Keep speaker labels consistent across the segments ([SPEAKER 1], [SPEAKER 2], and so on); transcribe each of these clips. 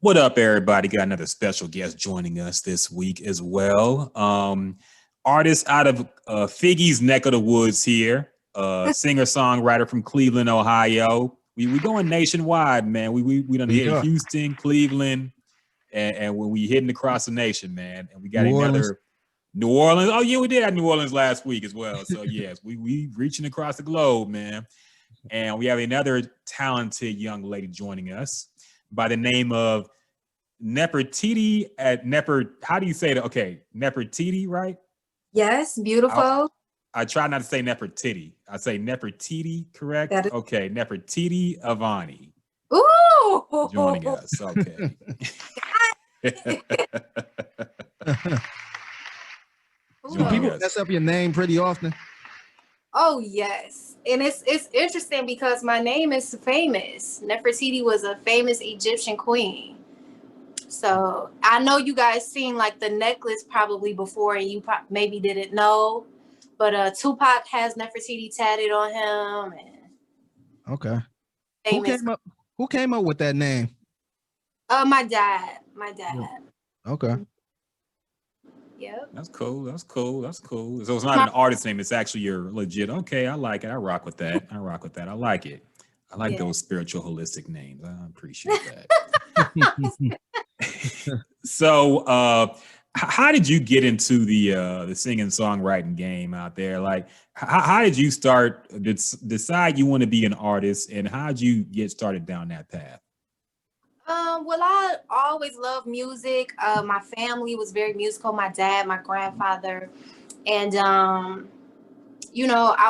[SPEAKER 1] What up, everybody? Got another special guest joining us this week as well. Artist out of Figgy's neck of the woods here, singer songwriter from Cleveland, Ohio. We going nationwide, man. We done hit
[SPEAKER 2] Yeah.
[SPEAKER 1] Houston, Cleveland, and when we hitting across the nation, man. And we got
[SPEAKER 2] New Orleans.
[SPEAKER 1] another New Orleans. Oh yeah, we did have New Orleans last week as well. So yes, we reaching across the globe, man. And we have another talented young lady joining us by the name of Nefertiti at Nefer. How do you say that? Okay, Nefertiti, right?
[SPEAKER 3] Yes,
[SPEAKER 1] I,
[SPEAKER 3] beautiful.
[SPEAKER 1] I try not to say Nefertiti. I say Nefertiti, correct?
[SPEAKER 3] That is.
[SPEAKER 1] Okay, Nefertiti Avani
[SPEAKER 3] Ooh.
[SPEAKER 1] joining us. Okay.
[SPEAKER 2] Do people mess up your name pretty often?
[SPEAKER 3] Oh yes, and it's interesting because my name is famous. Nefertiti was a famous Egyptian queen. So I know you guys seen like the necklace probably before, and you maybe didn't know, but Tupac has Nefertiti tatted on him. And
[SPEAKER 2] Okay.
[SPEAKER 3] famous.
[SPEAKER 2] Who came up with that name?
[SPEAKER 3] My dad. My dad.
[SPEAKER 2] Okay.
[SPEAKER 3] Yep.
[SPEAKER 1] That's cool. That's cool. That's cool. So it's not an artist name. It's actually your legit. Okay, I like it. I rock with that. I rock with that. I like it. I like those spiritual, holistic names. I appreciate that. So, how did you get into the singing songwriting game out there? Like, how did you start? Decide you want to be an artist, and how did you get started down that path?
[SPEAKER 3] Well, I always loved music. My family was very musical. My dad, my grandfather, and I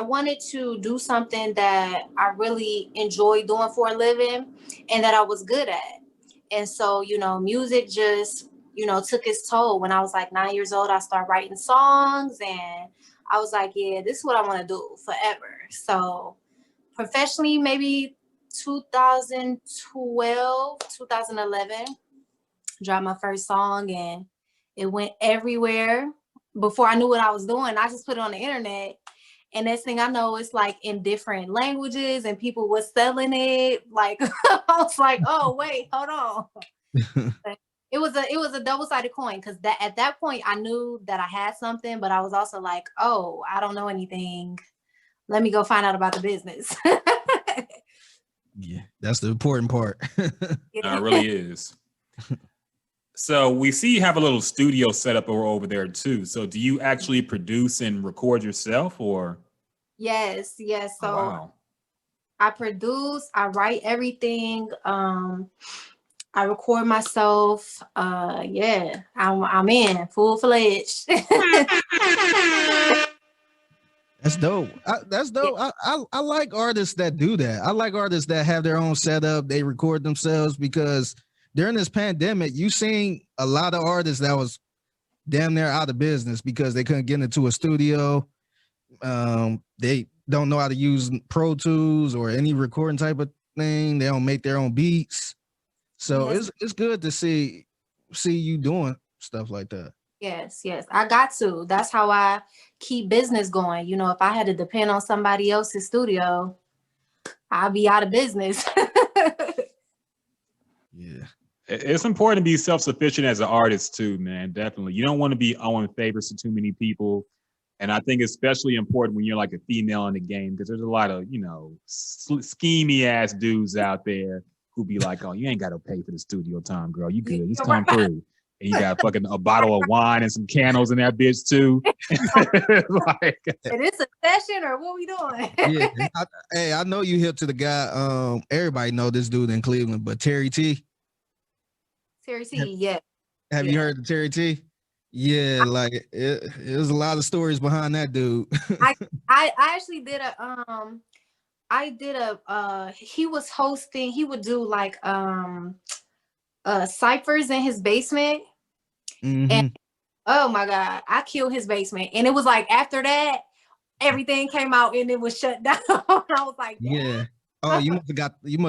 [SPEAKER 3] wanted to do something that I really enjoy doing for a living, and that I was good at. And so, music just, took its toll. When I was like 9 years old, I started writing songs, and I was like, yeah, this is what I want to do forever. So, professionally, maybe 2012, 2011, dropped my first song, and it went everywhere. Before I knew what I was doing, I just put it on the internet. And next thing I know, it's like in different languages and people was selling it. Like I was like, oh wait, hold on. It was a double-sided coin, because that at that point I knew that I had something, but I was also like, oh, I don't know anything. Let me go find out about the business.
[SPEAKER 2] Yeah, that's the important part.
[SPEAKER 1] It really is. So we see you have a little studio set up over there too. So do you actually produce and record yourself, or?
[SPEAKER 3] Yes. So
[SPEAKER 1] wow.
[SPEAKER 3] I produce, I write everything. I record myself. Yeah, I'm in full-fledged.
[SPEAKER 2] That's dope. That's dope. I like artists that do that. I like artists that have their own setup. They record themselves, because during this pandemic, you seen a lot of artists that was damn near out of business because they couldn't get into a studio. They don't know how to use Pro Tools or any recording type of thing. They don't make their own beats. So it's good to see you doing stuff like that.
[SPEAKER 3] Yes. I got to. That's how I keep business going. If I had to depend on somebody else's studio, I'd be out of business.
[SPEAKER 2] Yeah.
[SPEAKER 1] It's important to be self-sufficient as an artist too, man. Definitely. You don't want to be owing favors to too many people. And I think especially important when you're like a female in the game, because there's a lot of, schemy ass dudes out there who be like, oh, you ain't got to pay for the studio time, girl. You good. Just come through. And you got fucking a bottle of wine and some candles in that bitch too.
[SPEAKER 3] Like, is this a session or what we doing?
[SPEAKER 2] Yeah. I know you hip to the guy. Everybody know this dude in Cleveland, but Terry T.
[SPEAKER 3] Terry T, yeah.
[SPEAKER 2] Have you heard of Terry T? Yeah, like it was a lot of stories behind that dude.
[SPEAKER 3] I actually did he was hosting, he would do like ciphers in his basement.
[SPEAKER 2] Mm-hmm.
[SPEAKER 3] And oh my God, I killed his basement. And it was like after that, everything came out and it was shut down. I was like,
[SPEAKER 2] yeah. Oh, you must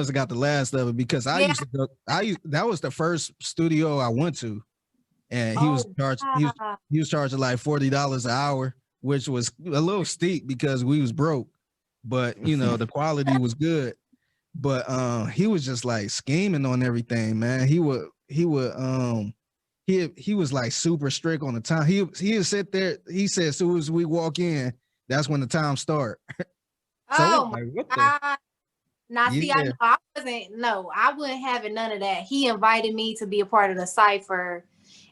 [SPEAKER 2] have got the last of it, because that was the first studio I went to, and he was charging like $40 an hour, which was a little steep because we was broke, but the quality was good. But he was just like scheming on everything, man. He would he was like super strict on the time. He would sit there. He said, as soon as we walk in, that's when the time start. So
[SPEAKER 3] Oh my
[SPEAKER 2] like, what the?
[SPEAKER 3] God. Now, see, I
[SPEAKER 2] Yeah.
[SPEAKER 3] know I wouldn't have it, none of that. He invited me to be a part of the cipher,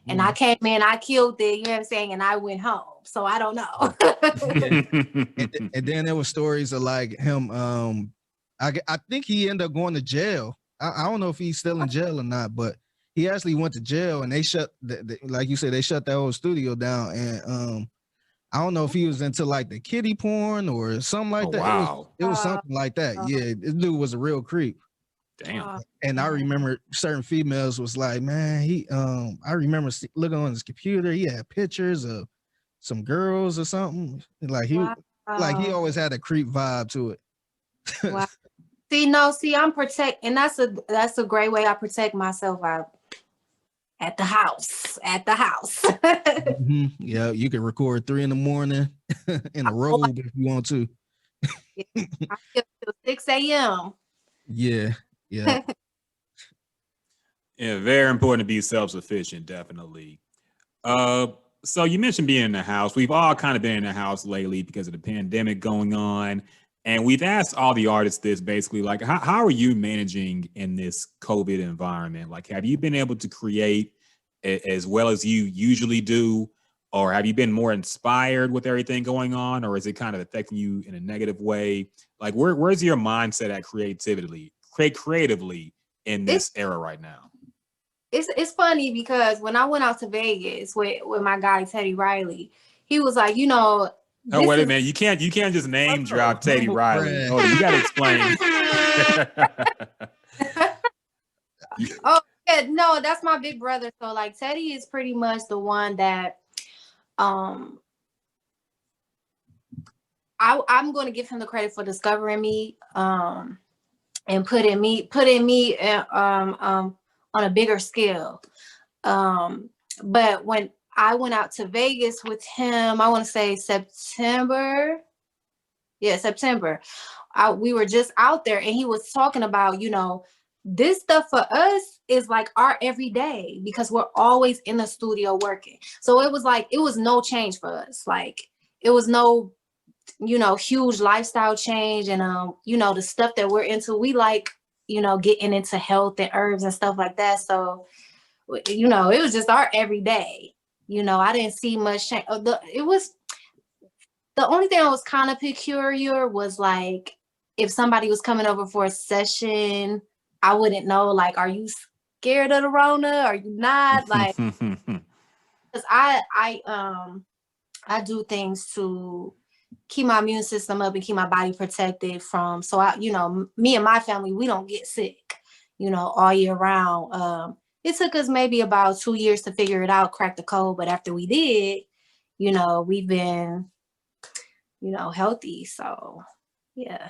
[SPEAKER 3] and I came in, I killed it, you know what I'm saying, and I went home. So I don't know.
[SPEAKER 2] Yeah. And then there were stories of like him. I think he ended up going to jail. I don't know if he's still in jail or not, but he actually went to jail, and they shut like you said, they shut that whole studio down. And I don't know if he was into like the kiddie porn or something like
[SPEAKER 1] Oh,
[SPEAKER 2] that.
[SPEAKER 1] wow.
[SPEAKER 2] It was something like that. Yeah, this dude was a real creep.
[SPEAKER 1] Damn.
[SPEAKER 2] And I remember certain females was like, man, I remember looking on his computer, he had pictures of some girls or something. Like he always had a creep vibe to it.
[SPEAKER 3] Wow. See, I'm and that's a great way I protect myself out at the house.
[SPEAKER 2] Mhm. Yeah, you can record 3 in the morning in a robe if you want to.
[SPEAKER 3] I feel till 6 a.m.
[SPEAKER 2] Yeah, yeah.
[SPEAKER 1] Yeah, very important to be self-sufficient, definitely. So you mentioned being in the house. We've all kind of been in the house lately because of the pandemic going on. And we've asked all the artists this basically, like, how are you managing in this COVID environment? Like, have you been able to create as well as you usually do? Or have you been more inspired with everything going on? Or is it kind of affecting you in a negative way? Like, where's your mindset at creatively in this era right now?
[SPEAKER 3] It's funny because when I went out to Vegas with my guy Teddy Riley, he was like,
[SPEAKER 1] Oh, wait a minute. You can't just name drop Teddy Riley.
[SPEAKER 2] Brag.
[SPEAKER 1] Oh, you got to explain.
[SPEAKER 3] Oh yeah, no, that's my big brother. So like Teddy is pretty much the one that I'm going to give him the credit for discovering me and putting me on a bigger scale. But when I went out to Vegas with him, I want to say September. Yeah, September. We were just out there and he was talking about, this stuff for us is like our everyday because we're always in the studio working. So it was like, it was no change for us. Like it was no, huge lifestyle change. And, the stuff that we're into, we like, getting into health and herbs and stuff like that. So, it was just our everyday. I didn't see much change. The only thing that was kind of peculiar was like if somebody was coming over for a session, I wouldn't know, like, are you scared of the Rona? Are you not? Like, because I do things to keep my immune system up and keep my body protected from, so me and my family, we don't get sick, all year round. It took us maybe about 2 years to figure it out, crack the code, but after we did, we've been healthy. So yeah.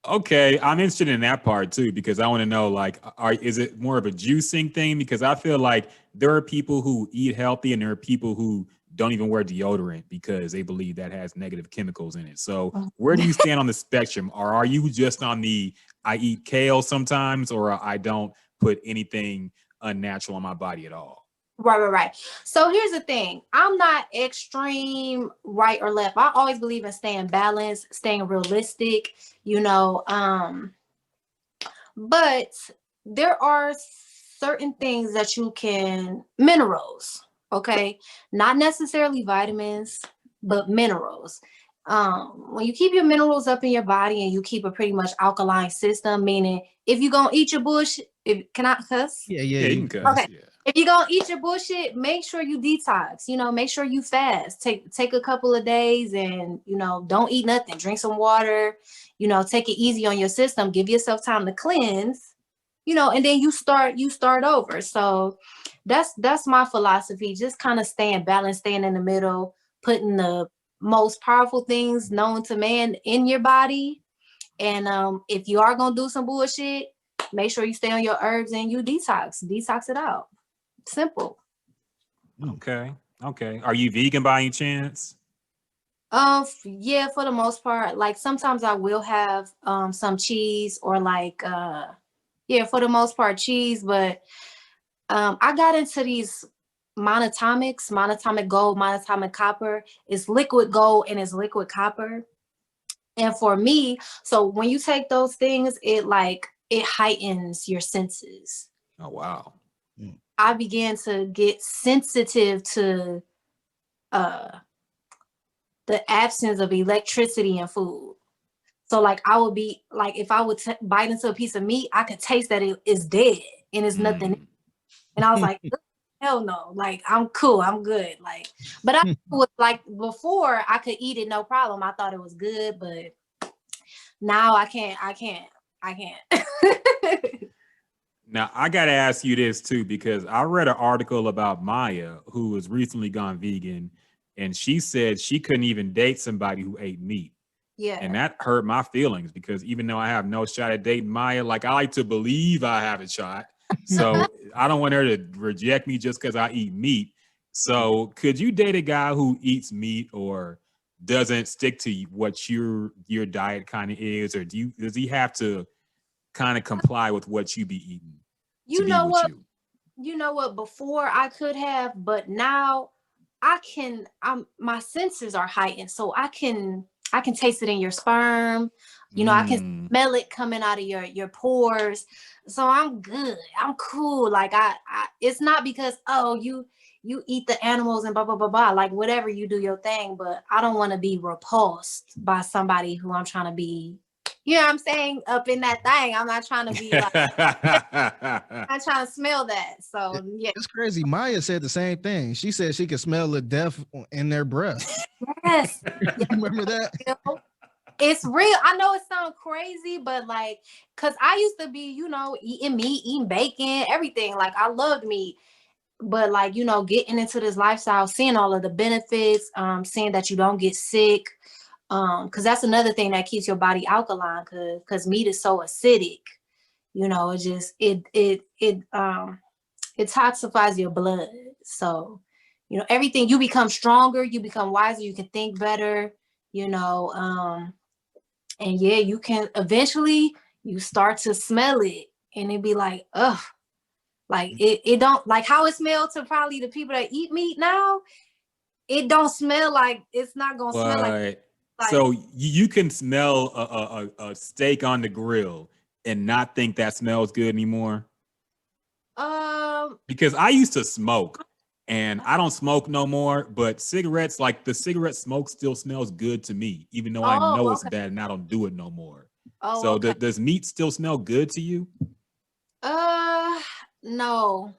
[SPEAKER 1] Okay, I'm interested in that part too because I want to know, like, is it more of a juicing thing? Because I feel like there are people who eat healthy and there are people who don't even wear deodorant because they believe that has negative chemicals in it. So where do you stand on the spectrum? Or are you just on the I eat kale sometimes, or I don't put anything unnatural on my body at all?
[SPEAKER 3] Right. So here's the thing. I'm not extreme right or left. I always believe in staying balanced, staying realistic, but there are certain things that minerals, okay? Not necessarily vitamins, but minerals. When you keep your minerals up in your body and you keep a pretty much alkaline system, meaning if you're gonna eat your bullshit, can I cuss?
[SPEAKER 2] Yeah,
[SPEAKER 1] you can cuss.
[SPEAKER 3] Okay.
[SPEAKER 1] Yeah.
[SPEAKER 3] If you're gonna eat your bullshit, make sure you detox, make sure you fast. Take a couple of days and don't eat nothing. Drink some water, take it easy on your system, give yourself time to cleanse, and then you start over. So that's my philosophy. Just kind of staying balanced, staying in the middle, putting the most powerful things known to man in your body. And if you are gonna do some bullshit, make sure you stay on your herbs and you detox it out. Simple.
[SPEAKER 1] Okay. Are you vegan by any chance?
[SPEAKER 3] Yeah, for the most part. Like sometimes I will have some cheese or like Yeah, for the most part, cheese. But I got into these monatomic gold, monatomic copper. It's liquid gold and it's liquid copper. And for me, so when you take those things, it heightens your senses.
[SPEAKER 1] Oh wow.
[SPEAKER 3] I began to get sensitive to the absence of electricity in food. So like I would be like, if I would bite into a piece of meat, I could taste that it is dead and it's nothing. And I was like, hell no, like I'm cool, I'm good. Like, but I was like, before I could eat it no problem. I thought it was good, but now I can't.
[SPEAKER 1] Now I gotta ask you this too, because I read an article about Maya who has recently gone vegan, and she said she couldn't even date somebody who ate meat.
[SPEAKER 3] Yeah.
[SPEAKER 1] And that hurt my feelings, because even though I have no shot at dating Maya, like I like to believe I have a shot. So I don't want her to reject me just because I eat meat. So could you date a guy who eats meat or doesn't stick to what your diet kind of is, or does he have to kind of comply with what you be eating?
[SPEAKER 3] You know what? You know what? Before I could have, but now I can. My senses are heightened, so I can taste it in your sperm. You know, I can smell it coming out of your pores. So I'm good. I'm cool. Like I it's not because you eat the animals and blah blah blah blah. Like whatever, you do your thing, but I don't want to be repulsed by somebody who I'm trying to be. You know what I'm saying? Up in that thing. I'm not trying to be like, I'm trying to smell that. So yeah.
[SPEAKER 2] It's crazy. Maya said the same thing. She said she could smell the death in their breath.
[SPEAKER 3] Yes.
[SPEAKER 2] You remember that?
[SPEAKER 3] It's real. I know it sounds crazy, but like, cause I used to be, eating meat, eating bacon, everything. Like I loved meat. But like, getting into this lifestyle, seeing all of the benefits, seeing that you don't get sick. Because that's another thing that keeps your body alkaline, because meat is so acidic. It just it toxifies your blood. So, everything, you become stronger, you become wiser, you can think better, and yeah, you can eventually you start to smell it and it be like, ugh, like it don't, like how it smells to probably the people that eat meat now, it don't smell like, it's not gonna smell like.
[SPEAKER 1] So you can smell a steak on the grill and not think that smells good anymore? Because I used to smoke, and I don't smoke no more, but cigarettes, like the cigarette smoke still smells good to me, even though I know it's bad and I don't do it no more. So does meat still smell good to you?
[SPEAKER 3] No.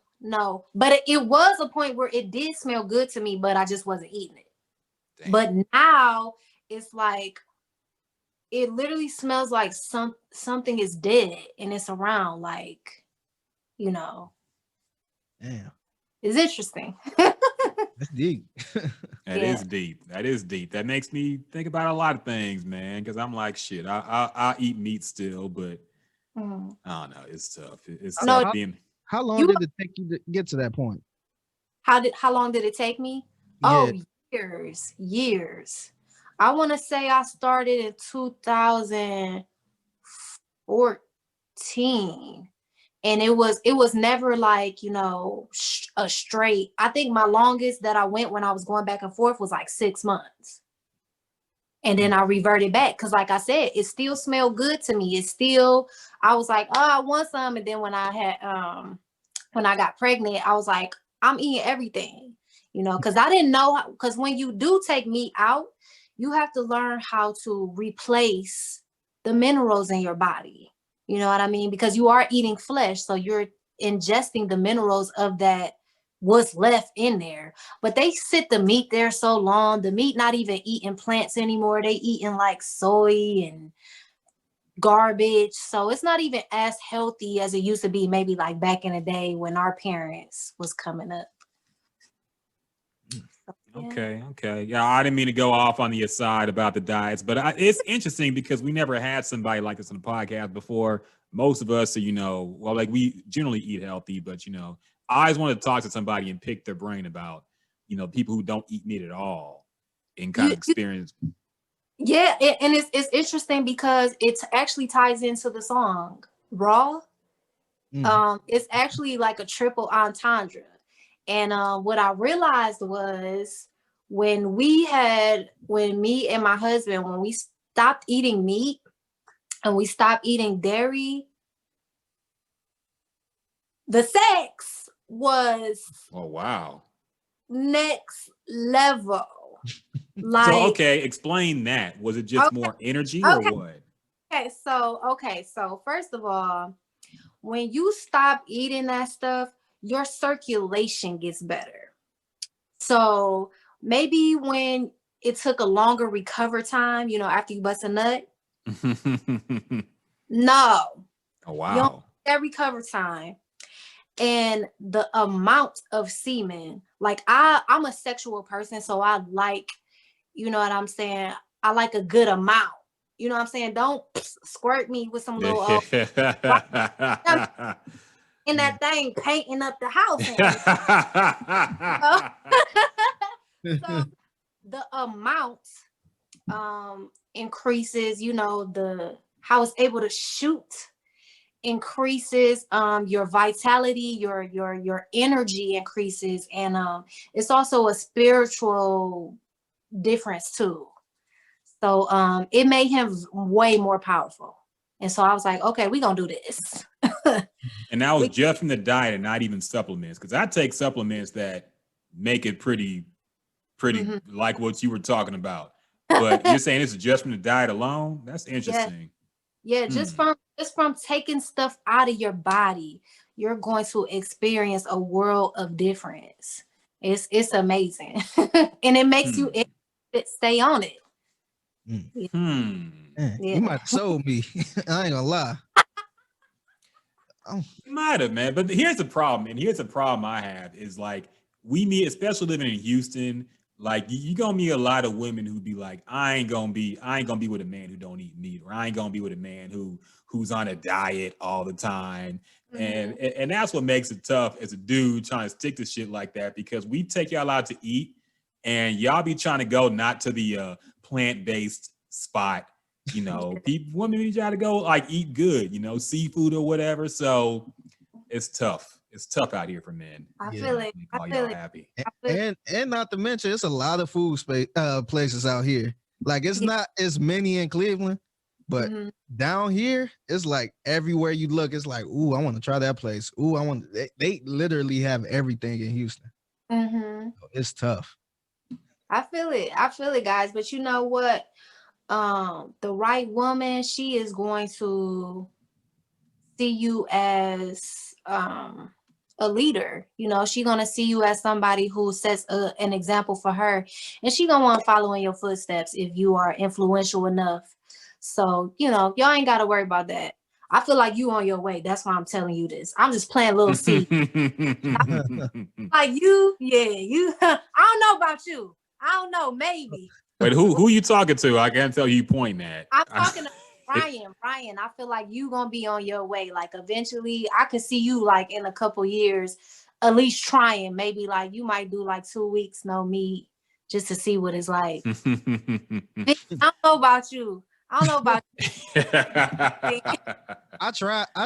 [SPEAKER 3] But it was a point where it did smell good to me, but I just wasn't eating it. Dang. But now it's like, it literally smells like something is dead and it's around, like,
[SPEAKER 2] Damn.
[SPEAKER 3] It's interesting.
[SPEAKER 2] That's deep.
[SPEAKER 1] That is deep. That is deep. That makes me think about a lot of things, man. Because I'm like, shit, I eat meat still, but I don't know. It's tough. It's tough being.
[SPEAKER 2] How long did it take you to get to that point?
[SPEAKER 3] How long did it take me? Yeah. Oh, years. I want to say I started in 2014. And it was never like, a straight. I think my longest that I went when I was going back and forth was like 6 months. And then I reverted back. Cause like I said, it still smelled good to me. I was like, I want some. And then when I got pregnant, I was like, I'm eating everything, cause I didn't know, cause when you do take meat out, you have to learn how to replace the minerals in your body. You know what I mean? Because you are eating flesh, so you're ingesting the minerals of that, what's left in there. But they sit the meat there so long, the meat not even eating plants anymore. They eating like soy and garbage. So it's not even as healthy as it used to be, maybe like back in the day when our parents was coming up.
[SPEAKER 1] Okay. Yeah, I didn't mean to go off on the aside about the diets, but it's interesting because we never had somebody like this on the podcast before. Most of us are, like we generally eat healthy, but I always wanted to talk to somebody and pick their brain about, people who don't eat meat at all and kind of experience.
[SPEAKER 3] Yeah, and it's interesting because it actually ties into the song Raw. It's actually like a triple entendre. And what I realized was when me and my husband, when we stopped eating meat and we stopped eating dairy, the sex was
[SPEAKER 1] Oh wow.
[SPEAKER 3] next level.
[SPEAKER 1] So okay, explain that. Was it just more energy or what?
[SPEAKER 3] Okay, so first of all, when you stop eating that stuff, your circulation gets better. So maybe when it took a longer recover time, after you bust a nut, no.
[SPEAKER 1] Oh wow.
[SPEAKER 3] That recover time and the amount of semen, like I'm a sexual person, so I like, you know what I'm saying? I like a good amount. You know what I'm saying? Don't squirt me with some little in that thing painting up the house. So the amount increases, the how it's able to shoot increases, your vitality, your energy increases, and it's also a spiritual difference too. So it made him way more powerful. And so I was like, okay, we're gonna do this.
[SPEAKER 1] And that was just from the diet and not even supplements, because I take supplements that make it pretty like what you were talking about. But you're saying this is just from the diet alone? That's interesting.
[SPEAKER 3] Yeah, just from taking stuff out of your body, you're going to experience a world of difference. It's amazing. And it makes you stay on it.
[SPEAKER 2] Man, you might have sold me. I ain't gonna lie.
[SPEAKER 1] You might have, man. But here's the problem, and here's the problem I have is like we meet, especially living in Houston, like you gonna meet a lot of women who be like, I ain't gonna be with a man who don't eat meat, or I ain't gonna be with a man who's on a diet all the time. And that's what makes it tough as a dude trying to stick to shit like that, because we take y'all out to eat and y'all be trying to go not to the plant-based spot. Women be trying to go like eat good, seafood or whatever. So it's tough. It's tough out here for men.
[SPEAKER 3] I feel it.
[SPEAKER 1] I feel y'all happy.
[SPEAKER 2] And not to mention, it's a lot of food places out here. Like it's not as many in Cleveland, but down here, it's like everywhere you look, it's like, ooh, I want to try that place. Ooh, they literally have everything in Houston. It's tough.
[SPEAKER 3] I feel it, guys. But you know what? The right woman, she is going to see you as a leader. She's gonna see you as somebody who sets an example for her, and she gonna want to follow in your footsteps if you are influential enough. So y'all ain't gotta worry about that. I feel like you on your way. That's why I'm telling you this. I'm just playing a little seed. Like you. I don't know about you. I don't know, maybe.
[SPEAKER 1] But who you talking to? I can't tell you point at.
[SPEAKER 3] I'm talking to Brian. I feel like you gonna be on your way. Like eventually, I could see you like in a couple years, at least trying. Maybe like you might do like 2 weeks no meat just to see what it's like. I don't know about you.
[SPEAKER 2] I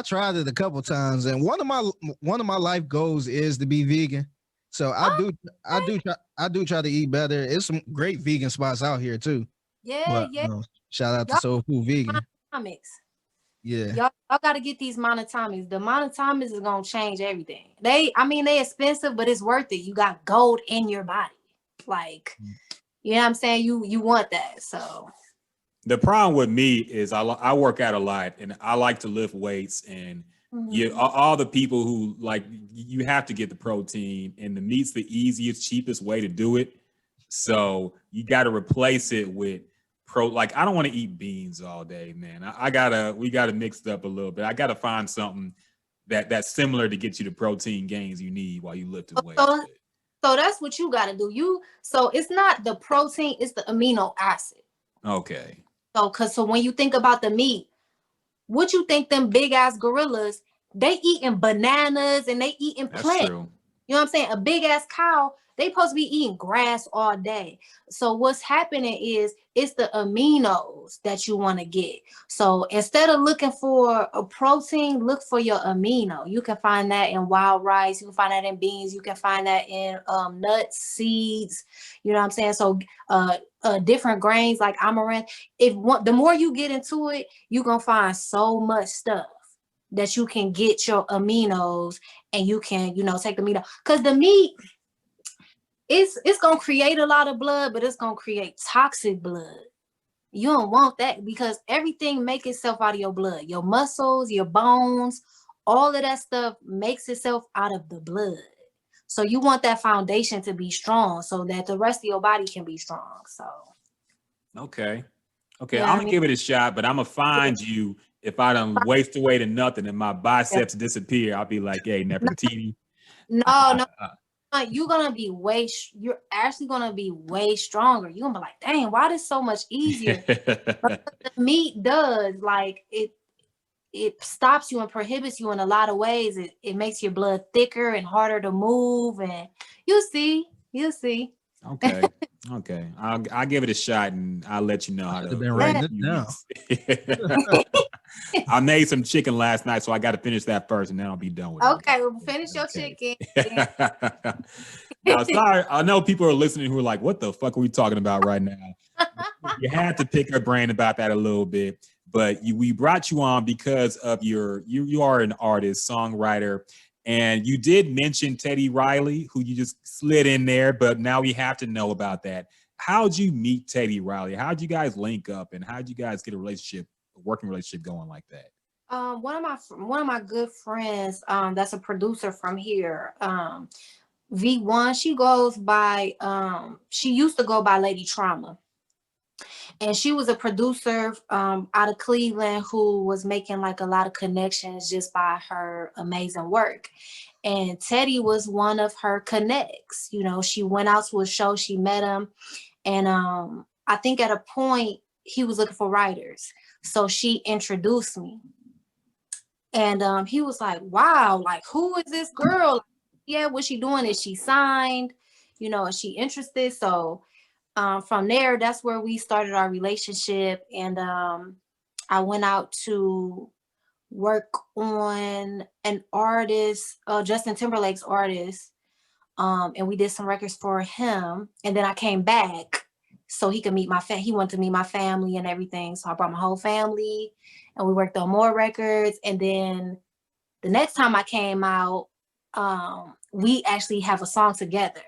[SPEAKER 2] tried it a couple times, and one of my life goals is to be vegan. So I do try to eat better. It's some great vegan spots out here too.
[SPEAKER 3] Yeah.
[SPEAKER 2] Shout out to Soul Food Vegan. Yeah.
[SPEAKER 3] Y'all got to get these monatomics. The monatomics is gonna change everything. They expensive, but it's worth it. You got gold in your body. Like, you know what I'm saying? You want that. So
[SPEAKER 1] the problem with me is I work out a lot and I like to lift weights, and all the people who like, you have to get the protein, and the meat's the easiest, cheapest way to do it. So you got to replace it with like, I don't want to eat beans all day, man. We gotta mix it up a little bit. I gotta find something that's similar to get you the protein gains you need while you lift the weight.
[SPEAKER 3] So that's what you gotta do. So it's not the protein, it's the amino acid.
[SPEAKER 1] Okay.
[SPEAKER 3] So when you think about the meat, what you think them big ass gorillas, they eating bananas and they eating plants.
[SPEAKER 1] True.
[SPEAKER 3] You know what I'm saying? A big ass cow, they supposed to be eating grass all day. So what's happening is it's the aminos that you want to get. So instead of looking for a protein, look for your amino. You can find that in wild rice. You can find that in beans. You can find that in nuts, seeds. You know what I'm saying? So different grains like amaranth. The more you get into it, you're gonna find so much stuff that you can get your aminos, and you can, take the meat out. Because the meat, it's gonna create a lot of blood, but it's gonna create toxic blood. You don't want that, because everything makes itself out of your blood. Your muscles, your bones, all of that stuff makes itself out of the blood. So you want that foundation to be strong so that the rest of your body can be strong. So
[SPEAKER 1] Okay.
[SPEAKER 3] yeah,
[SPEAKER 1] I'm gonna give it a shot, but I'm gonna find you if I don't waste away to nothing and my biceps disappear. I'll be like, hey, Nefertiti.
[SPEAKER 3] no, you're actually gonna be way stronger. You're gonna be like, dang, why this so much easier? But the meat does, like, it stops you and prohibits you in a lot of ways. It makes your blood thicker and harder to move, and you'll see.
[SPEAKER 1] Okay. I'll give it a shot and I'll let you know how
[SPEAKER 2] Should
[SPEAKER 1] to
[SPEAKER 2] have been writing it down.
[SPEAKER 1] I made some chicken last night, so I got to finish that first, and then I'll be done with it.
[SPEAKER 3] Okay, well, finish your chicken.
[SPEAKER 1] Now, sorry, I know people are listening who are like, "What the fuck are we talking about right now?" You had to pick your brain about that a little bit, but we brought you on because of you are an artist, songwriter, and you did mention Teddy Riley, who you just slid in there, but now we have to know about that. How'd you meet Teddy Riley? How'd you guys link up, and how'd you guys get a working relationship going like that?
[SPEAKER 3] One of my good friends, that's a producer from here, V1. She goes by, she used to go by Lady Trauma, and she was a producer out of Cleveland who was making like a lot of connections just by her amazing work. And Teddy was one of her connects. She went out to a show, she met him, and I think at a point he was looking for writers, so she introduced me. And he was like, wow, like, who is this girl? Yeah, what she doing? Is she signed? Is she interested? So from there, that's where we started our relationship. And I went out to work on an artist, Justin Timberlake's artist. And we did some records for him. And then I came back so he could meet he wanted to meet my family and everything. So I brought my whole family, and we worked on more records. And then the next time I came out, we actually have a song together.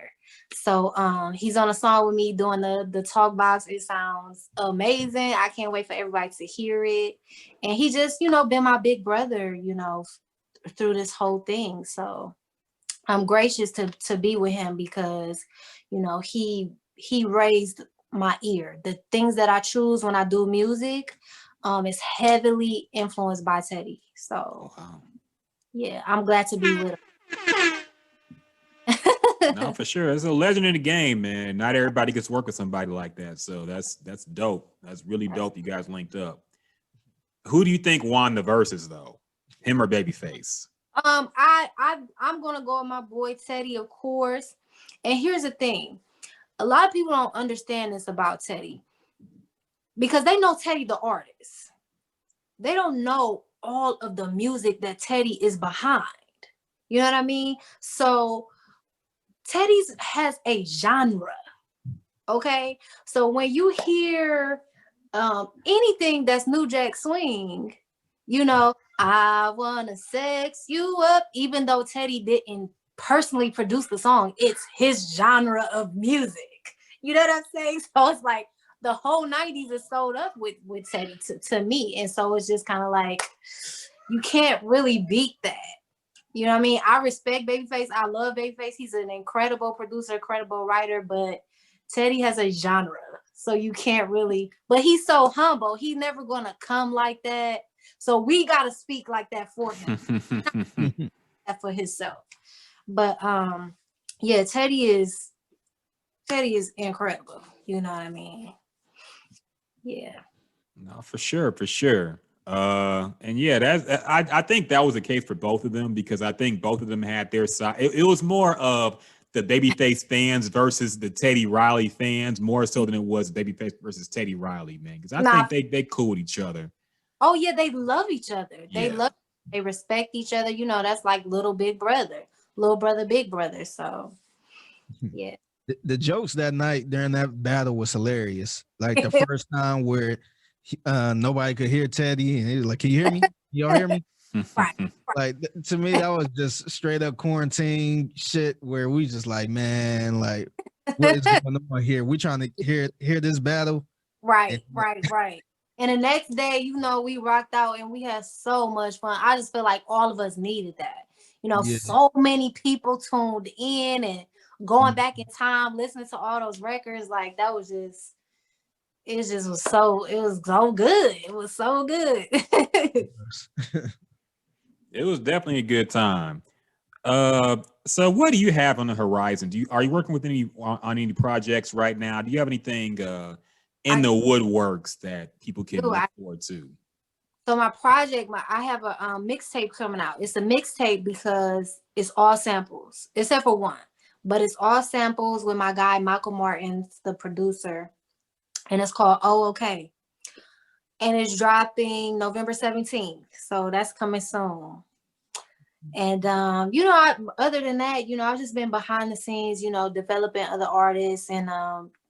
[SPEAKER 3] So he's on a song with me doing the talk box. It sounds amazing. I can't wait for everybody to hear it. And he just, been my big brother, through this whole thing. So I'm gracious to be with him because, he raised my ear. The things that I choose when I do music is heavily influenced by Teddy. So yeah, I'm glad to be with him.
[SPEAKER 1] No, for sure. It's a legend in the game, man. Not everybody gets to work with somebody like that. So that's dope. That's really dope. You guys linked up. Who do you think won the verses though? Him or Babyface?
[SPEAKER 3] I'm gonna go with my boy Teddy, of course. And here's the thing. A lot of people don't understand this about Teddy because they know Teddy the artist. They don't know all of the music that Teddy is behind. You know what I mean? So Teddy's has a genre. Okay. So when you hear anything that's New Jack Swing, I wanna sex you up, even though Teddy didn't personally produce the song, it's his genre of music. You know what I'm saying? So it's like the whole 90s is sold up with Teddy to me. And so it's just kind of like, you can't really beat that. You know what I mean? I respect Babyface. I love Babyface. He's an incredible producer, incredible writer, but Teddy has a genre. So you can't really, but he's so humble. He's never gonna come like that. So we gotta speak like that for him. That for himself. But yeah, Teddy is incredible. You know what I mean? Yeah.
[SPEAKER 1] No, for sure, for sure. And yeah, I think that was the case for both of them because I think both of them had their side. It was more of the Babyface fans versus the Teddy Riley fans, more so than it was Babyface versus Teddy Riley, man. Because I
[SPEAKER 3] Nah.
[SPEAKER 1] think they cool with each other.
[SPEAKER 3] Oh yeah, they love each other.
[SPEAKER 1] Yeah.
[SPEAKER 3] They respect each other. You know, that's like little big brother, little brother, big brother. So yeah.
[SPEAKER 2] The jokes that night during that battle was hilarious. Like the first time where nobody could hear Teddy, and he was like, "Can you hear me? Y'all hear me?"
[SPEAKER 3] Right.
[SPEAKER 2] Like to me, that was just straight up quarantine shit. Where we just like, man, like, what is going on here? We trying to hear this battle.
[SPEAKER 3] Right, right. And the next day, you know, we rocked out and we had so much fun. I just feel like all of us needed that. You know,
[SPEAKER 2] Yeah.
[SPEAKER 3] so many people tuned in and going back in time, listening to all those records. Like that was just, it was so good. It was so good.
[SPEAKER 1] It was definitely a good time. So what do you have on the horizon? Are you working with on any projects right now? Do you have anything in
[SPEAKER 3] I
[SPEAKER 1] the woodworks that people can
[SPEAKER 3] do.
[SPEAKER 1] look forward to?
[SPEAKER 3] So my project, I have a mixtape coming out. It's a mixtape because it's all samples, except for one, but it's all samples with my guy Michael Martins, the producer, and it's called Oh Okay, and it's dropping November 17th. So that's coming soon. And you know, other than that, you know, I've just been behind the scenes, you know, developing other artists and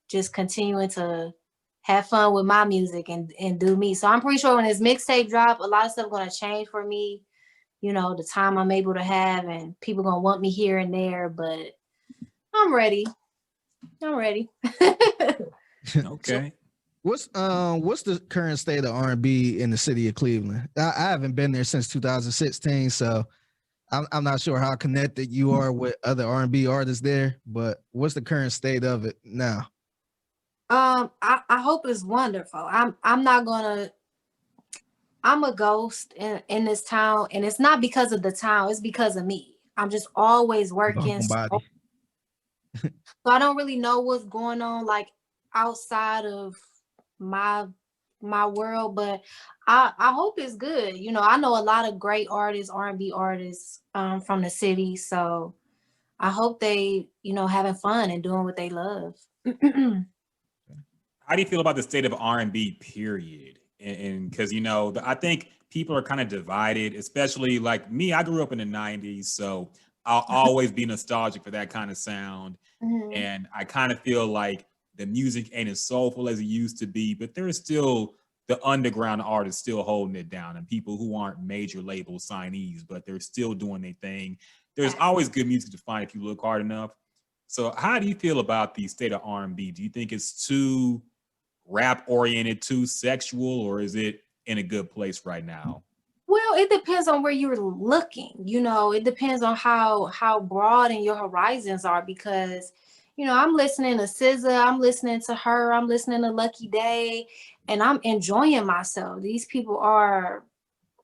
[SPEAKER 3] just continuing to have fun with my music and do me. So I'm pretty sure when this mixtape drop, a lot of stuff gonna change for me. You know, the time I'm able to have, and people gonna want me here and there. But I'm ready. I'm ready.
[SPEAKER 1] Okay.
[SPEAKER 2] What's the current state of R&B in the city of Cleveland? I haven't been there since 2016, so I'm not sure how connected you are with other R&B artists there, but what's the current state of it now?
[SPEAKER 3] I hope it's wonderful. I'm not gonna. I'm a ghost in this town, and it's not because of the town. It's because of me. I'm just always working.
[SPEAKER 2] Homebody.
[SPEAKER 3] So I don't really know what's going on like outside of my my world, but I hope it's good. You know, I know a lot of great artists, R&B artists from the city, so I hope they, you know, having fun and doing what they love.
[SPEAKER 1] How do you feel about the state of R&B period? And because you know, I think people are kind of divided, especially like me. I grew up in the '90s, so I'll always be nostalgic for that kind of sound.
[SPEAKER 3] Mhm.
[SPEAKER 1] And I kind of feel like the music ain't as soulful as it used to be, but there's still the underground artists still holding it down, and people who aren't major label signees, but they're still doing their thing. There's always good music to find if you look hard enough. So, how do you feel about the state of R&B? Do you think it's too rap oriented, too sexual, or is it in a good place right now?
[SPEAKER 3] Well, it depends on where you're looking. You know, it depends on how broad and your horizons are because, you know, I'm listening to SZA, I'm listening to her, I'm listening to Lucky Day, and I'm enjoying myself. These people are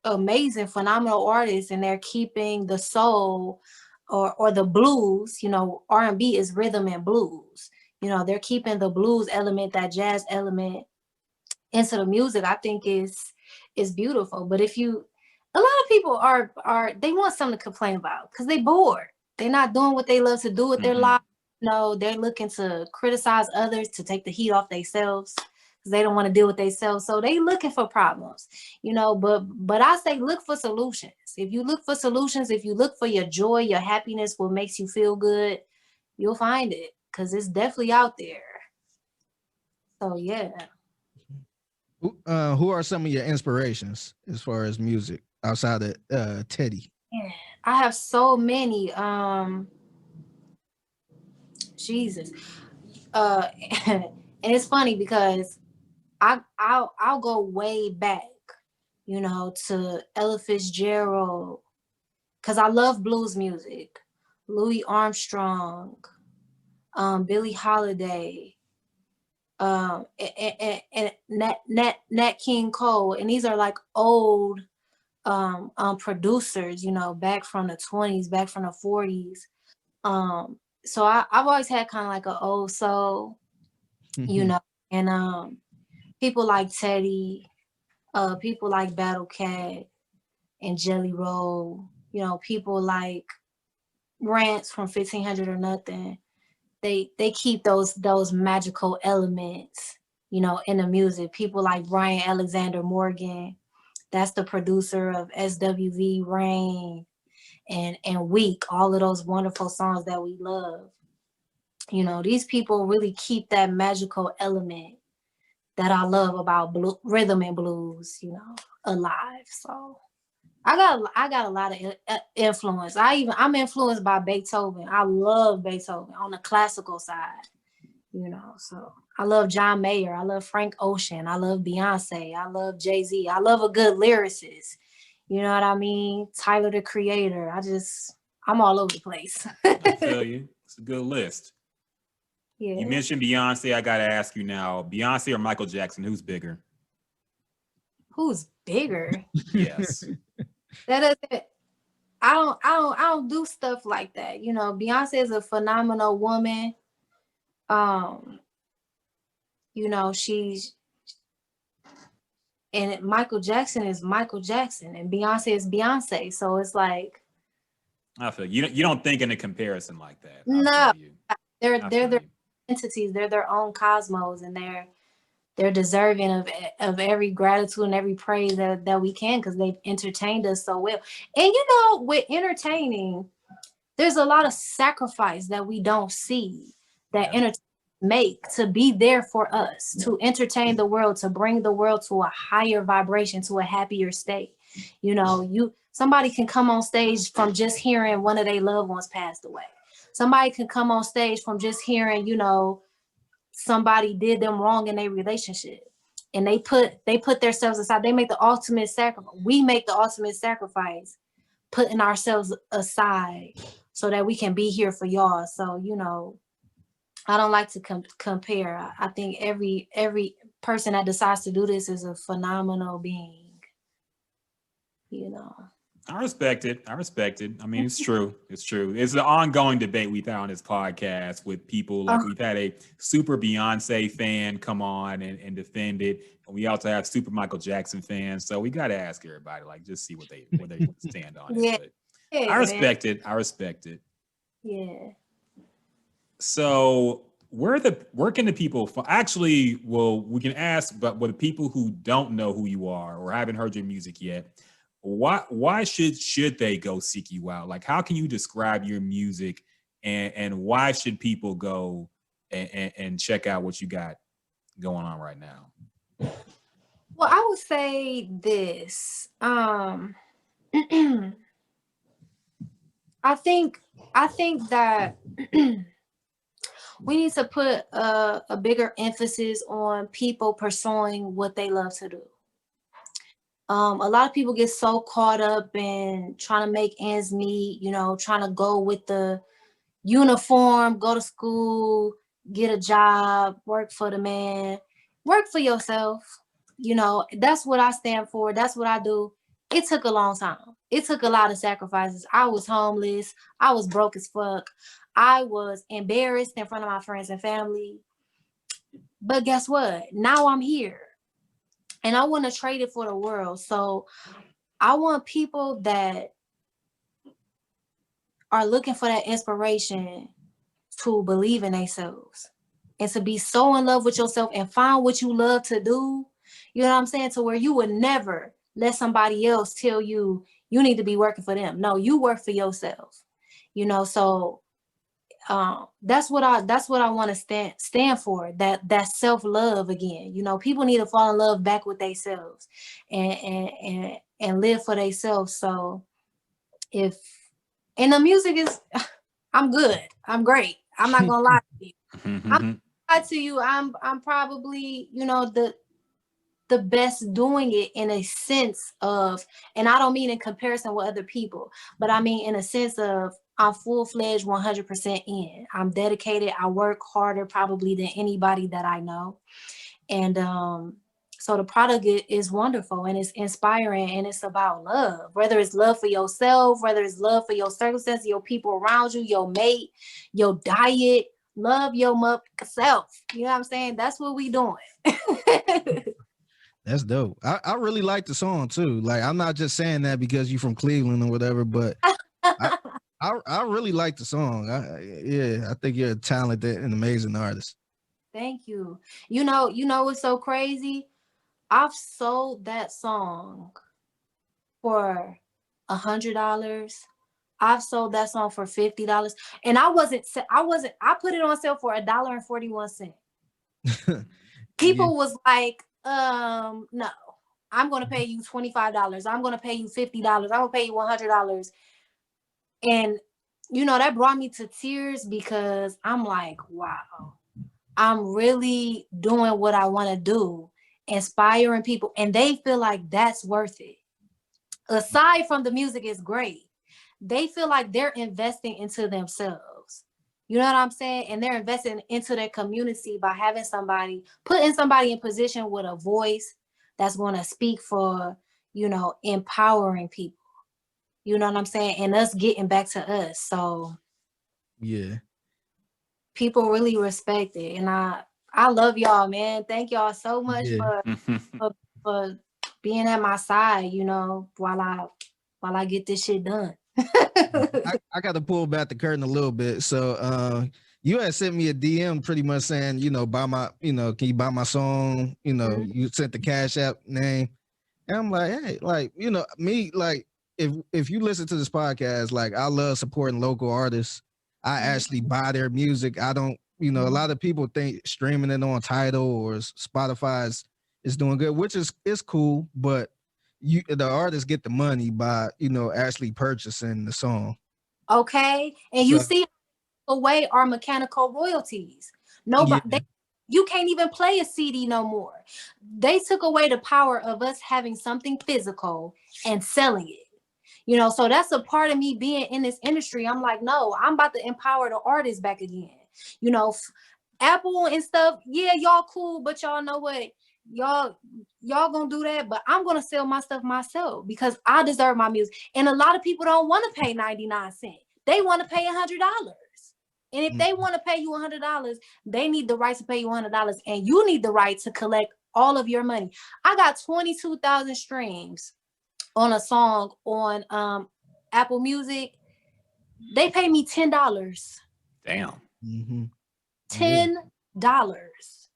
[SPEAKER 3] amazing, phenomenal artists, and they're keeping the soul or the blues. You know, R&B is rhythm and blues. You know, they're keeping the blues element, that jazz element into the music. I think is beautiful. But if you, a lot of people are they want something to complain about because they bored. They're not doing what they love to do with their
[SPEAKER 1] Mm-hmm.
[SPEAKER 3] lives. No, they're looking to criticize others to take the heat off themselves because they don't want to deal with themselves. So they looking for problems, you know. But I say look for solutions. If you look for solutions, if you look for your joy, your happiness, what makes you feel good, you'll find it because it's definitely out there. So yeah.
[SPEAKER 2] Who are some of your inspirations as far as music outside of Teddy?
[SPEAKER 3] Yeah, I have so many. Jesus. Uh, and it's funny because I'll go way back, you know, to Ella Fitzgerald because I love blues music. Louis Armstrong, Billie Holiday, and Nat King Cole, and these are like old producers, you know, back from the 20s, back from the 40s. So I've always had kind of like an old soul, you know, and people like Teddy, People like Battle Cat and Jelly Roll, you know, people like Rants from 1500 or Nothing. They keep those magical elements, you know, in the music. People like Brian Alexander Morgan, that's the producer of SWV, Rain, and Weak, all of those wonderful songs that we love. You know, these people really keep that magical element that I love about rhythm and blues, you know, alive. So I got a lot of influence. I'm influenced by Beethoven. I love Beethoven on the classical side, you know. So I love John Mayer. I love Frank Ocean. I love Beyonce. I love Jay-Z. I love a good lyricist. You know what I mean? Tyler the Creator. I'm all over the place.
[SPEAKER 1] I feel you. It's a good list.
[SPEAKER 3] Yeah.
[SPEAKER 1] You mentioned Beyonce. I gotta ask you now: Beyonce or Michael Jackson? Who's bigger?
[SPEAKER 3] Who's bigger?
[SPEAKER 1] Yes.
[SPEAKER 3] That doesn't. I don't do stuff like that. You know, Beyonce is a phenomenal woman. You know, and Michael Jackson is Michael Jackson, and Beyonce is Beyonce. So it's like,
[SPEAKER 1] I feel you. You don't think in a comparison like that.
[SPEAKER 3] No, they're
[SPEAKER 1] their
[SPEAKER 3] entities. They're their own cosmos, and they're deserving of every gratitude and every praise that we can, because they've entertained us so well. And you know, with entertaining, there's a lot of sacrifice that we don't see that entertainers make to be there for us, to entertain the world, to bring the world to a higher vibration, to a happier state. You know, somebody can come on stage from just hearing one of their loved ones passed away. Somebody can come on stage from just hearing, you know, somebody did them wrong in their relationship, and they put themselves aside. They make the ultimate sacrifice. We make the ultimate sacrifice, putting ourselves aside so that we can be here for y'all. So, you know, I don't like to compare. I think every person that decides to do this is a phenomenal being, you know.
[SPEAKER 1] I respect it. I mean, it's true. It's true. It's an ongoing debate we've had on this podcast with people. Like, we've had a super Beyonce fan come on and defend it. And we also have super Michael Jackson fans. So we got to ask everybody, like, just see what they stand on it. But I respect it. I respect it.
[SPEAKER 3] Yeah.
[SPEAKER 1] So where can the people actually, well, we can ask, but with the people who don't know who you are or haven't heard your music yet, why should they go seek you out? Like, how can you describe your music, and why should people go and check out what you got going on right now?
[SPEAKER 3] Well, I would say this. I think that we need to put a bigger emphasis on people pursuing what they love to do. A lot of people get so caught up in trying to make ends meet, you know, trying to go with the uniform, go to school, get a job, work for the man, work for yourself. You know, that's what I stand for. That's what I do. It took a long time. It took a lot of sacrifices. I was homeless. I was broke as fuck. I was embarrassed in front of my friends and family. But guess what? Now I'm here. And I want to trade it for the world. So I want people that are looking for that inspiration to believe in themselves and to be so in love with yourself and find what you love to do. You know what I'm saying? To where you would never let somebody else tell you you need to be working for them. No, you work for yourself. You know, so that's what I want to stand for. That self-love again. You know, people need to fall in love back with themselves and live for themselves. So and the music is, I'm good. I'm great. I'm not gonna lie to you. I'm probably, you know, the best doing it in a sense of, and I don't mean in comparison with other people, but I mean in a sense of I'm full-fledged 100% in. I'm dedicated. I work harder probably than anybody that I know. And so the product is wonderful and it's inspiring and it's about love, whether it's love for yourself, whether it's love for your circumstances, your people around you, your mate, your diet, love your self. You know what I'm saying? That's what we doing.
[SPEAKER 2] That's dope. I really like the song too. Like, I'm not just saying that because you from Cleveland or whatever, but I I really like the song. Yeah, I think you're a talented and amazing artist.
[SPEAKER 3] Thank you. You know what's so crazy? I've sold that song for $100. I've sold that song for $50. And I put it on sale for $1.41.
[SPEAKER 2] Yeah,
[SPEAKER 3] People was like, no, I'm gonna pay you $25. I'm gonna pay you $50. I'm gonna pay you $100. And that brought me to tears because I'm like, wow, I'm really doing what I want to do, inspiring people, and they feel like that's worth it. Aside from the music is great, they feel like they're investing into themselves. You know what I'm saying? And they're investing into their community by having putting somebody in position with a voice that's going to speak for, empowering people. You know what I'm saying? And us getting back to us. So
[SPEAKER 2] yeah,
[SPEAKER 3] people really respect it. And I love y'all, man. Thank y'all so much
[SPEAKER 2] yeah.
[SPEAKER 3] for, for being at my side, while I get this shit done.
[SPEAKER 2] I got to pull back the curtain a little bit. So, you had sent me a DM pretty much saying, buy my, can you buy my song? You sent the Cash App name. And I'm like, hey, like, me, like, if you listen to this podcast, like, I love supporting local artists. I actually buy their music. I don't, a lot of people think streaming it on Tidal or Spotify is doing good, which is cool, but the artists get the money by, actually purchasing the song.
[SPEAKER 3] Okay. And you
[SPEAKER 2] So
[SPEAKER 3] see away our mechanical royalties.
[SPEAKER 2] yeah,
[SPEAKER 3] You can't even play a CD no more. They took away the power of us having something physical and selling it. So that's a part of me being in this industry. I'm like, no, I'm about to empower the artists back again. You know, Apple and stuff, yeah, y'all cool, but y'all know what? Y'all gonna do that, but I'm gonna sell my stuff myself because I deserve my music. And a lot of people don't want to pay 99 cents. They want to pay $100. And if they want to pay you $100, they need the right to pay you $100, and you need the right to collect all of your money. I got 22,000 streams on a song on Apple Music. They pay me $10.
[SPEAKER 1] Damn.
[SPEAKER 2] mm-hmm.
[SPEAKER 3] $10.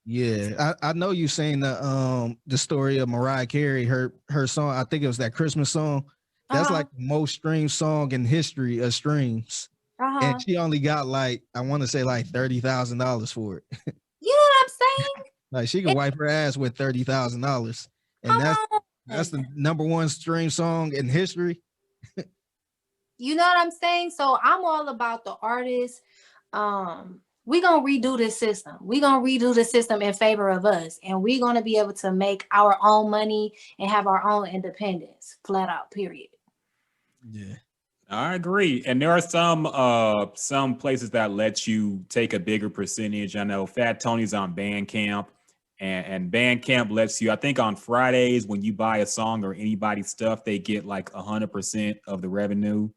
[SPEAKER 2] Yeah, I know you saying the story of Mariah Carey, her song. I think it was that Christmas song. That's like the most streamed song in history of streams. And she only got like, I want to say like $30,000 for it.
[SPEAKER 3] You know what I'm saying?
[SPEAKER 2] Like, she could wipe her ass with $30,000, and that's the number one stream song in history.
[SPEAKER 3] You know what I'm saying? So I'm all about the artists. We're gonna redo this system. We're gonna redo the system in favor of us, and we're gonna be able to make our own money and have our own independence, flat out, period.
[SPEAKER 2] Yeah.
[SPEAKER 1] I agree. And there are some places that let you take a bigger percentage. I know Fat Tony's on Bandcamp, and Bandcamp lets you, I think on Fridays when you buy a song or anybody's stuff, they get like 100% of the revenue.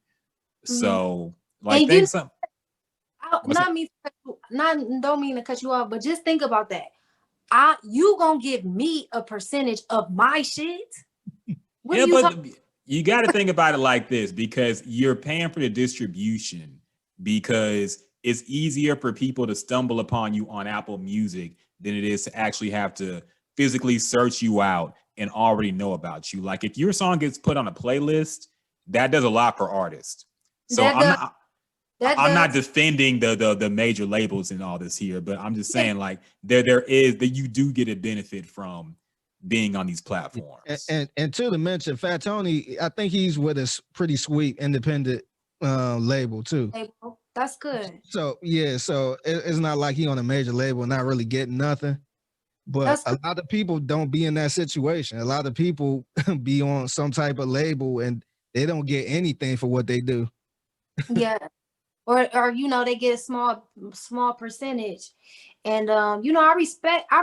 [SPEAKER 1] So like
[SPEAKER 3] And
[SPEAKER 1] some
[SPEAKER 3] don't mean to cut you off, but just think about that. You gonna give me a percentage of my shit? What
[SPEAKER 1] yeah,
[SPEAKER 3] are you
[SPEAKER 1] but
[SPEAKER 3] talking?
[SPEAKER 1] you got to think about it like this, because you're paying for the distribution, because it's easier for people to stumble upon you on Apple Music than it is to actually have to physically search you out and already know about you. Like if your song gets put on a playlist, that does a lot for artists. So I'm not defending the major labels and all this here, but I'm just saying like there is that you do get a benefit from being on these platforms.
[SPEAKER 2] And to the mention, Fat Tony, I think he's with a pretty sweet independent label too.
[SPEAKER 3] That's good.
[SPEAKER 2] So yeah, so it's not like he on a major label, not really getting nothing. But a lot of people don't be in that situation. A lot of people be on some type of label and they don't get anything for what they do.
[SPEAKER 3] Yeah. Or they get a small percentage. And I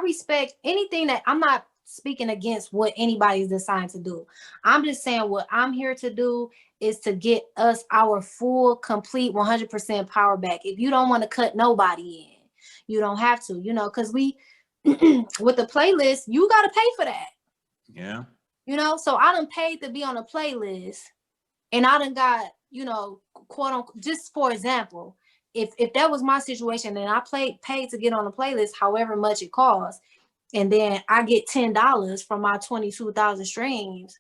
[SPEAKER 3] respect anything that, I'm not speaking against what anybody's deciding to do. I'm just saying what I'm here to do is to get us our full, complete 100% power back. If you don't want to cut nobody in, you don't have to, because we with the playlist, you got to pay for that.
[SPEAKER 1] Yeah.
[SPEAKER 3] You know, so I done paid to be on a playlist, and I done got, you know, quote unquote, just for example, if that was my situation and I paid to get on a playlist, however much it costs, and then I get $10 from my 22,000 streams,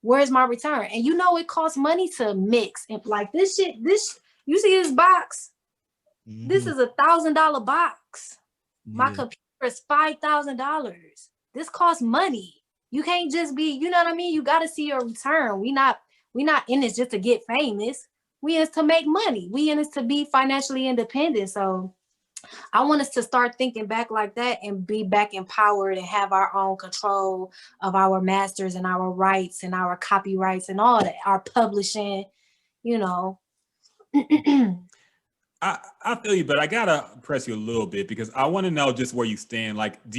[SPEAKER 3] where's my return? And you know it costs money to mix, and like this shit, this, you see this box? This is $1,000 box. My computer is $5,000. This costs money. You can't just be, you know what I mean? You got to see your return. We not in this just to get famous. We in this to make money. We in this to be financially independent. So I want us to start thinking back like that and be back empowered and have our own control of our masters and our rights and our copyrights and all that, our publishing, you know.
[SPEAKER 1] I feel you, but I gotta press you a little bit because I want to know just where you stand. Like, what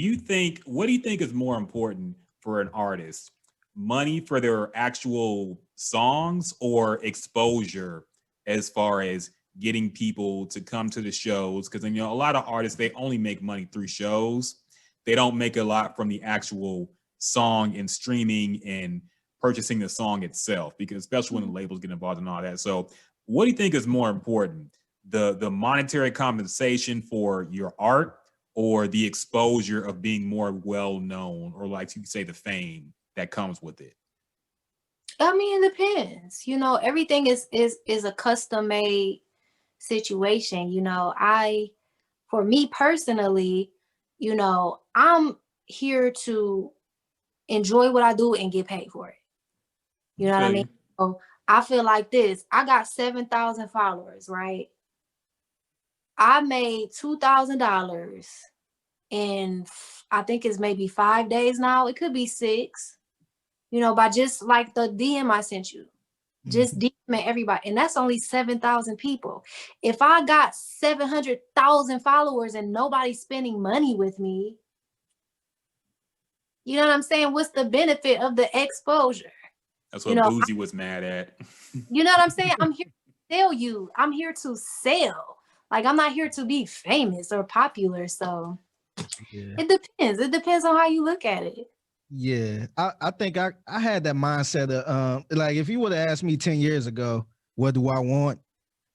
[SPEAKER 1] do you think is more important for an artist? Money for their actual songs or exposure as far as getting people to come to the shows? Because, you know, a lot of artists, they only make money through shows. They don't make a lot from the actual song and streaming and purchasing the song itself, because especially when the labels get involved and all that. So what do you think is more important? The monetary compensation for your art, or the exposure of being more well known, or like you could say the fame that comes with it?
[SPEAKER 3] I mean, it depends. You know, everything is a custom made situation. You know, for me personally, you know, I'm here to enjoy what I do and get paid for it. You know what I mean? So I feel like this. I got 7,000 followers, right? I made $2,000 in, I think it's maybe 5 days now. It could be 6, you know, by just like the DM I sent you. Just DMing everybody. And that's only 7,000 people. If I got 700,000 followers and nobody's spending money with me, you know what I'm saying? What's the benefit of the exposure?
[SPEAKER 1] That's what Boozy was mad at.
[SPEAKER 3] You know what I'm saying? I'm here to sell you. I'm here to sell. Like, I'm not here to be famous or popular. So it depends. It depends on how you look at it.
[SPEAKER 2] Yeah, I think I had that mindset of like, if you would have asked me 10 years ago, what do I want?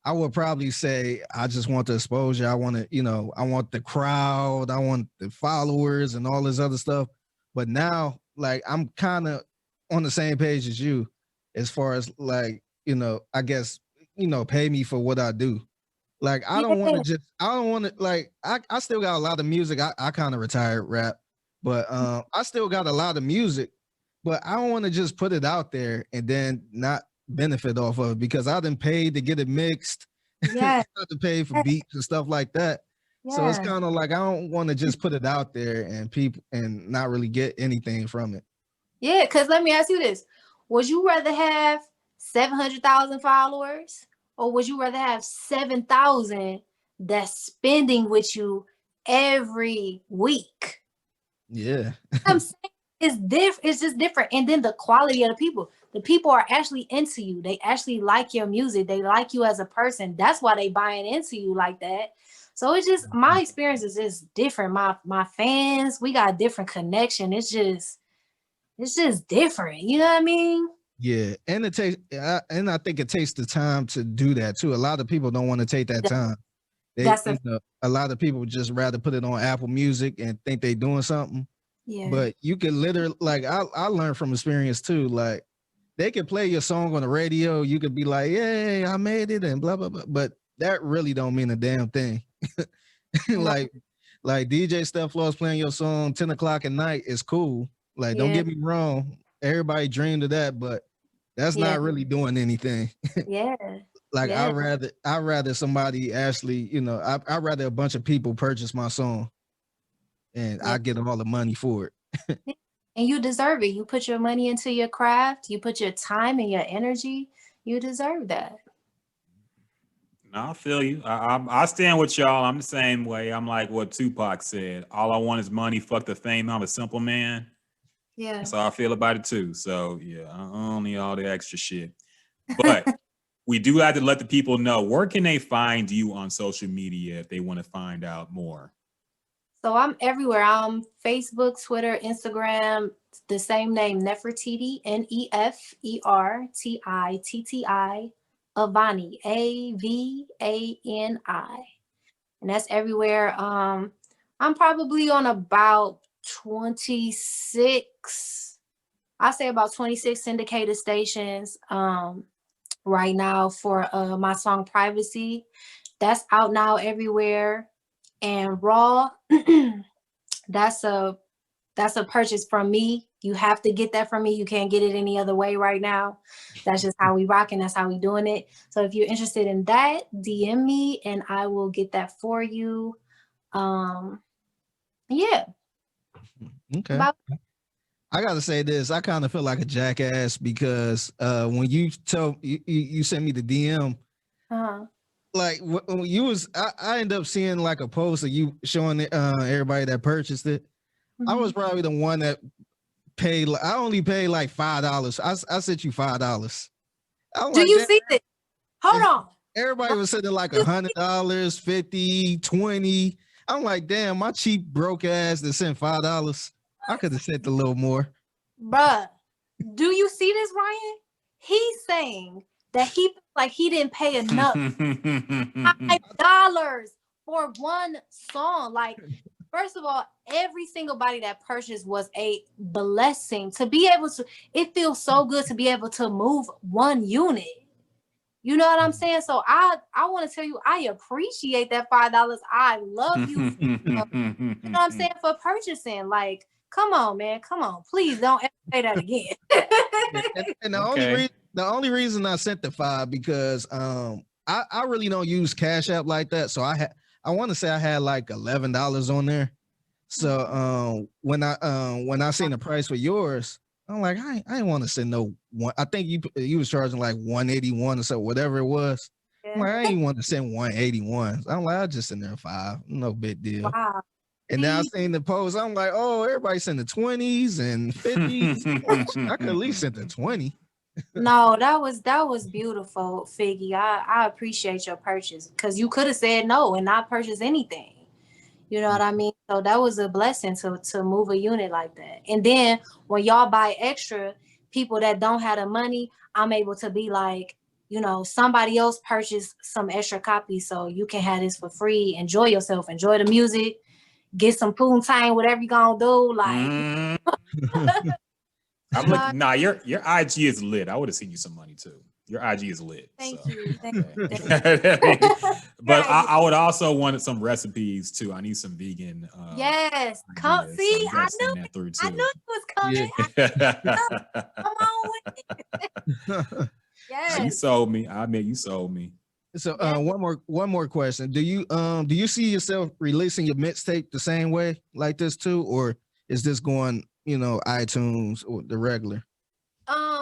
[SPEAKER 2] I would probably say I just want the exposure. I want to, you know, I want the crowd, I want the followers and all this other stuff. But now, like, I'm kind of on the same page as you as far as, like, you know, I guess, you know, pay me for what I do. Like, I don't want to like, I still got a lot of music. I kind of retired rap, but I still got a lot of music, but I don't want to just put it out there and then not benefit off of it, because I done paid to get it mixed.
[SPEAKER 3] Yeah.
[SPEAKER 2] I had to pay for beats and stuff like that.
[SPEAKER 3] Yeah.
[SPEAKER 2] So it's kind of like, I don't want to just put it out there and people and not really get anything from it.
[SPEAKER 3] Yeah, because let me ask you this. Would you rather have 700,000 followers, or would you rather have 7,000 that's spending with you every week?
[SPEAKER 2] Yeah.
[SPEAKER 3] I'm saying it's just different. And then the quality of the people are actually into you. They actually like your music. They like you as a person. That's why they buying into you like that. So it's just, my experience is just different. My fans, we got a different connection. It's just different. You know what I mean?
[SPEAKER 2] Yeah, and it takes, and I think it takes the time to do that too. A lot of people don't want to take that time. A lot of people just rather put it on Apple Music and think they doing something.
[SPEAKER 3] Yeah.
[SPEAKER 2] But you can literally, like, I learned from experience too. Like, they could play your song on the radio. You could be like, "Yay, I made it," and blah blah blah. But that really don't mean a damn thing. like DJ Steph Flaw's playing your song 10 o'clock at night is cool. Like, don't get me wrong. Everybody dreamed of that, but that's not really doing anything.
[SPEAKER 3] Yeah.
[SPEAKER 2] Like, I'd rather somebody actually, you know, I'd rather a bunch of people purchase my song and I get all the money for it.
[SPEAKER 3] And you deserve it. You put your money into your craft, you put your time and your energy, you deserve that.
[SPEAKER 1] No, I feel you. I stand with y'all. I'm the same way. I'm like what Tupac said. All I want is money. Fuck the fame. I'm a simple man.
[SPEAKER 3] Yeah.
[SPEAKER 1] That's how I feel about it too. So yeah, I don't need all the extra shit. But we do have to let the people know, where can they find you on social media if they want to find out more?
[SPEAKER 3] So I'm everywhere. I'm Facebook, Twitter, Instagram, the same name, Nefertitti, Nefertitti, Avani, Avani. And that's everywhere. I'm probably on about 26, I say about 26 syndicated stations right now for my song Privacy. That's out now everywhere. And Raw, that's a purchase from me. You have to get that from me. You can't get it any other way right now. That's just how we rocking. That's how we doing it. So if you're interested in that, DM me and I will get that for you. Yeah.
[SPEAKER 2] Okay. I gotta say this. I kind of feel like a jackass because when you sent me the DM, like when you was, I ended up seeing like a post of you showing everybody that purchased it. I was probably the one that paid. I only paid like $5. I sent you $5.
[SPEAKER 3] Do you see it? Hold on.
[SPEAKER 2] Everybody was sending like $100, 50, 20. I'm like, damn, my cheap broke ass that sent $5. I could have sent a little more.
[SPEAKER 3] Bruh, do you see this, Ryan? He's saying that he like he didn't pay enough $5 for one song. Like, first of all, every single body that purchased was a blessing. To be able to, it feels so good to be able to move one unit. You know what I'm saying? So I want to tell you, I appreciate that $5. I love you. You know what I'm saying? For purchasing. Like, come on, man. Come on. Please don't ever say that again.
[SPEAKER 2] and the only reason I sent the $5 because I really don't use Cash App like that. So I want to say I had like $11 on there. So when I seen the price for yours, I'm like, I ain't want to send no one. I think you was charging like 181 or so, whatever it was. Yeah. I'm like, I ain't want to send 181. I'm like, I'll just send there $5. No big deal. Wow. And now I seen the post. I'm like, oh, everybody send the 20s and 50s. I could at least send the 20.
[SPEAKER 3] No, that was beautiful, Figgy. I appreciate your purchase because you could have said no and not purchase anything. You know what I mean? So that was a blessing to move a unit like that. And then when y'all buy extra, people that don't have the money, I'm able to be like, you know, somebody else purchased some extra copies so you can have this for free. Enjoy yourself. Enjoy the music. Get some poontang, whatever you gonna do. Like,
[SPEAKER 1] I'm looking. Nah, your IG is lit. I would have seen you some money too. Your IG is lit.
[SPEAKER 3] Thank
[SPEAKER 1] so.
[SPEAKER 3] you. Thank
[SPEAKER 1] you. But I would also want some recipes too. I need some vegan.
[SPEAKER 3] Yes, come see. So I knew it was coming. Yeah. Come on with it. Yes.
[SPEAKER 1] You sold me. I admit you sold me.
[SPEAKER 2] So one more question. Do you see yourself releasing your mixtape the same way like this too, or is this going, iTunes or the regular?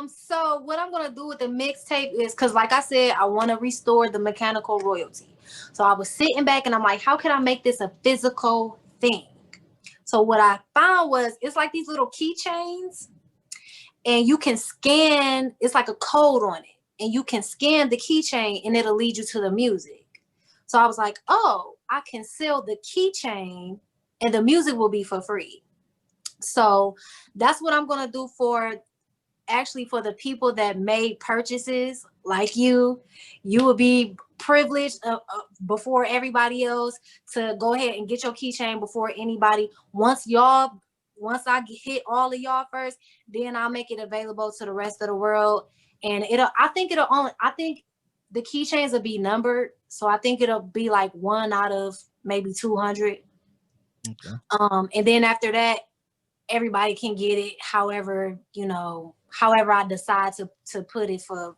[SPEAKER 3] So what I'm gonna do with the mixtape is, because like I said, I want to restore the mechanical royalty. So I was sitting back and I'm like, how can I make this a physical thing? So what I found was it's like these little keychains, and you can scan. It's like a code on it, and you can scan the keychain, and it'll lead you to the music. So I was like, oh, I can sell the keychain, and the music will be for free. So that's what I'm gonna do for the people that made purchases like you will be privileged before everybody else to go ahead and get your keychain before anybody. Once I hit all of y'all first, then I'll make it available to the rest of the world. And I think the keychains will be numbered. So I think it'll be like 1 out of maybe 200. Okay. And then after that, everybody can get it however I decide to put it for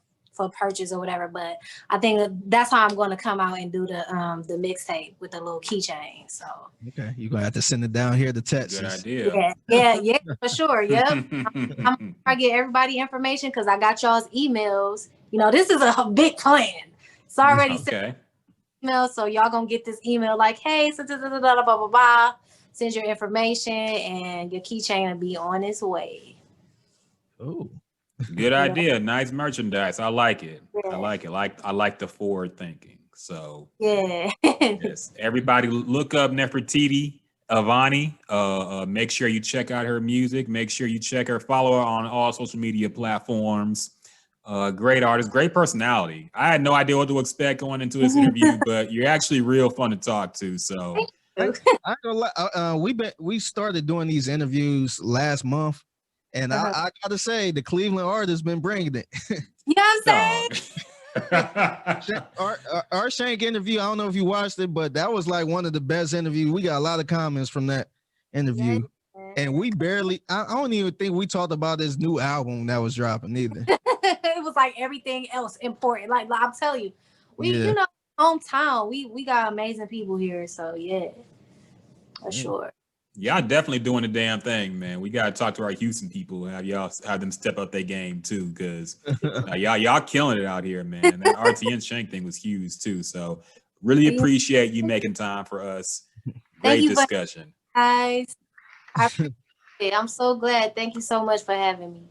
[SPEAKER 3] purchase or whatever. But I think that's how I'm going to come out and do the mixtape with the little keychain. So
[SPEAKER 2] okay, you're gonna have to send it down here to Texas.
[SPEAKER 1] Good idea.
[SPEAKER 3] Yeah, for sure. Yep. I'm trying to get everybody information because I got y'all's emails. This is a big plan. It's already
[SPEAKER 1] okay.
[SPEAKER 3] Email, so y'all gonna get this email like, hey, blah blah blah. Send your information and your keychain will be on its way.
[SPEAKER 2] Oh,
[SPEAKER 1] good idea. Nice merchandise. I like it. Yeah. I like it. I like the forward thinking. So
[SPEAKER 3] yeah.
[SPEAKER 1] Yes. Everybody look up Nefertitti Avani. Make sure you check out her music. Make sure you follow her on all social media platforms. Great artist, great personality. I had no idea what to expect going into this interview, but you're actually real fun to talk to. So
[SPEAKER 2] I don't lie. We started doing these interviews last month, and I gotta say the Cleveland artist been bringing it.
[SPEAKER 3] You know what I'm saying?
[SPEAKER 2] Our Shank interview, I don't know if you watched it, but that was like one of the best interviews. We got a lot of comments from that interview. And we barely, I don't even think we talked about his new album that was dropping either.
[SPEAKER 3] It was like everything else important. Like I'm telling you, you know, hometown, we got amazing people here. So yeah, for sure.
[SPEAKER 1] Y'all definitely doing the damn thing, man. We gotta talk to our Houston people and have them step up their game too, because y'all killing it out here, man. And that RTN Shank thing was huge too. So really appreciate you making time for us. Great discussion,
[SPEAKER 3] guys. I'm so glad. Thank you so much for having me.